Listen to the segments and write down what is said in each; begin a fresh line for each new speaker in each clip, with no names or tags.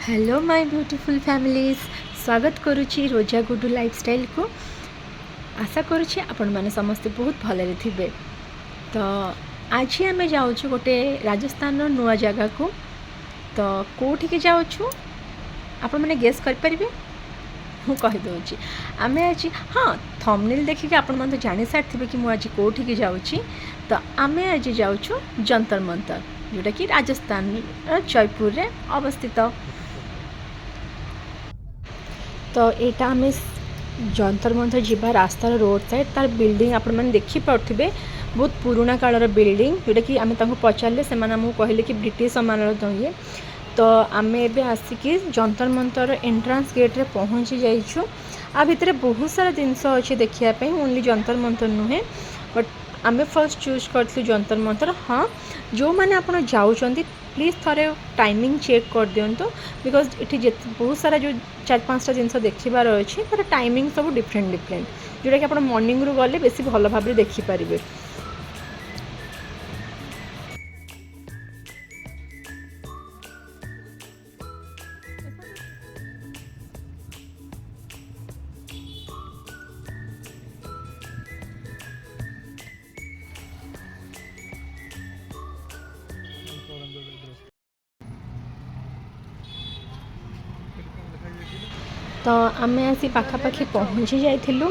Hello my beautiful families स्वागत करुच्ची रोजा गुडू lifestyle को। आशा करुच्ची आपण मैंने समस्ते बहुत भलरे थे। तो आज आम जाऊँ गोटे राजस्थान नुआ जगह को। तो कौटी के जाऊँ आपण मैंने गेस करें मुझे कहीदे आम आज हाँ थंबनेल देखिए आपण मैंने जानी सारी कि मुझे कौटी के जाऊँ। तो आम आज जाऊँ जंतर मंतर जोटा कि राजस्थान जयपुर रे अवस्थित। तो यहाँ आम जंतर मंतर जीवा रास्तार रोड साइड तार बिल्डिंग आपण मैंने देखिपे बहुत पुराना कालर बिल्डिंग जोटा कि आम पचारे से कहले कि ब्रिटिश समय तो ये। तो आम एबे आसिकी जंतर मंतर एंट्रांस गेट रे पहुँची जाइछु। आ भितर बहुत सारा जिनस अच्छे देखापी ओनली जंतर मंतर नुहे बट आम फर्स्ट चूज करूँ जंतर मंतर। हाँ जो मैंने आप जाऊँच प्लीज़ थोड़े टाइमिंग चेक कर दिंतु बिकज ये बहुत सारा जो 4-5टा जिनस देखार अच्छे तार टाइमिंग सब डिफरेंट डिफरेंट जोटा कि आप मॉर्निंग रू गले बेसी भल भाव देखिपारे। तो आम आसी पाखापाखि पहुँची जाइलु।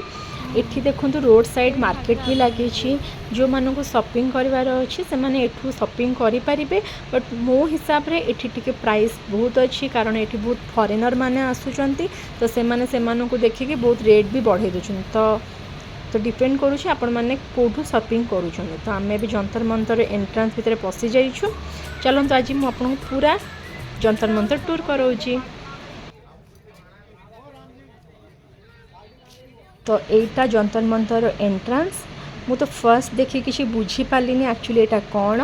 एठी देखु रोड साइड मार्केट भी लगी जो मानू शॉपिंग करार अच्छी से मैंने एठू शॉपिंग करें। बट मो हिसाब रे एठी टिके प्राइस बहुत अच्छी कारण एठी बहुत फॉरेनर माने आसुचंती तो से माने को देखिए बहुत रेट भी बढ़े दूँ। तो डिपेंड करुँच आपण मैंने कौटू शॉपिंग करूँ। तो आम भी जंतर मंतर एंट्रांस भितर पशि जाइछु। चलते आज मुझे पूरा जंतर मंतर टूर कराऊँगी। तो यहीटा जंतर मंतर एंट्रांस मु तो फर्स्ट देखी किसी बुझी पार्लिनी एक्चुअली यहाँ कौन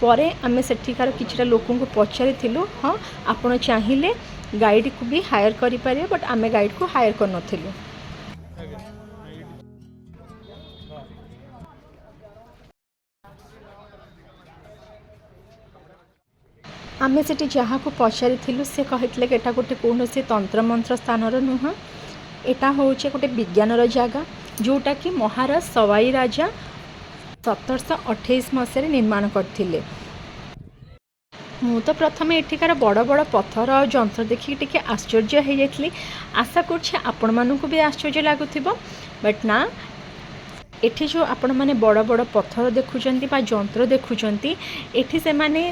परे आम सेठिकार किछिटा लोक को पचारि। हाँ आपण चाहिए गाइड को भी हायर करें बट आम गाइड को हायर कर नथिलु। आम से जहाँ को पचारि से कहते कि यहाँ गोटे कौन से तंत्र मंत्र स्थान नुह यहाँ हूँ गोटे विज्ञानर जगह जोटा कि महाराज सवाई राजा 1728 मसीह निर्माण करथिले। मु तो प्रथम एठिकार बड़ बड़ पत्थर और जंत्र देखिए टिके आश्चर्य हो जाइली। आशा करछे आपण मानकु भी आश्चर्य लागुथिबो बट ना एठी जो आपण माने बड़ बड़ पत्थर देखुचंती बा जंत्र देखुचंती एठी से माने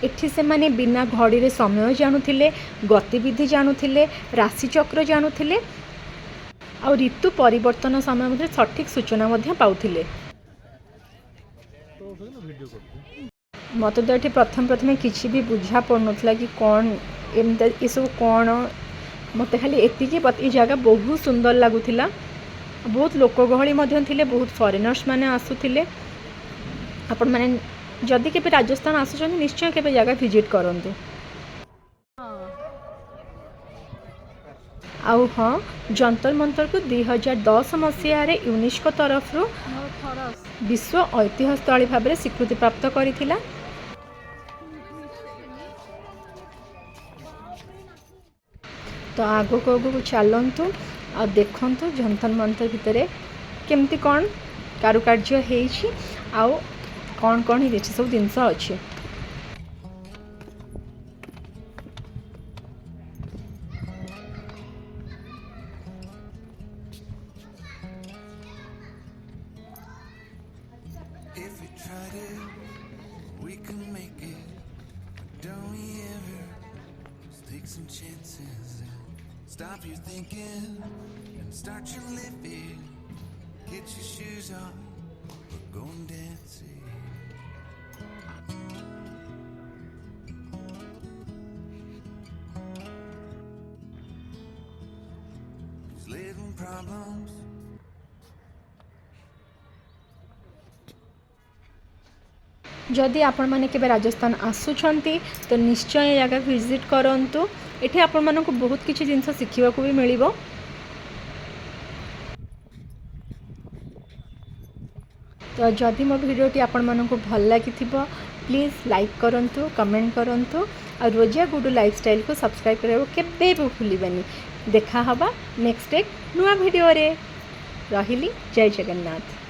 एठी से माने बिना घड़ी रे समय जानुथिले गतिविधि जानुथिले राशिचक्र जानुथिले और ऋतु परिवर्तन समय मध्य सठिक सूचना मध्य पाउथिले। मत तो ये प्रथम प्रथम किसी भी बुझा पड़नला कि कौन एमती ये सब कौन मत खाली एतिकी ये जगह बहुत सुंदर लगुला। बहुत लोक गहली थे बहुत फॉरेनर्स माने आसुथिले। आपण माने जदि के राजस्थान आसुचंदी निश्चय के जगह विजिट करंतु। आउ हाँ जंतर मंतर को 2010 मसीह यूनेस्को तरफ विश्व ऐतिह्य स्थली भाव में स्वीकृति प्राप्त करिथिला। तो आगक आगक चलतु आ देखु जंतर मंतर भितर केमती कौन कारुकार्य होइछि आउ कौन कौन ही सब जिनस अच्छे।
Stop your thinking and start your living. Get your shoes on, we're going dancing. These little problems.
जदि आपण माने केबे राजस्थान आसुछंती तो निश्चय जगह विजिट करंतु। एठी आपण मानकु बहुत किछि जिंस शिखिबा को भी मिलिबो। तो जदि मो भिडियोटी आपण मानकु भल लागिथिबो प्लीज लाइक करंतु कमेंट करंतु और रोजिया गुडू लाइफस्टाइल को सब्सक्राइब करबो केबे भी भूलिबनी। देखा हबा नेक्स्ट एक नुआ वीडियो रे। रहिली जय जगन्नाथ।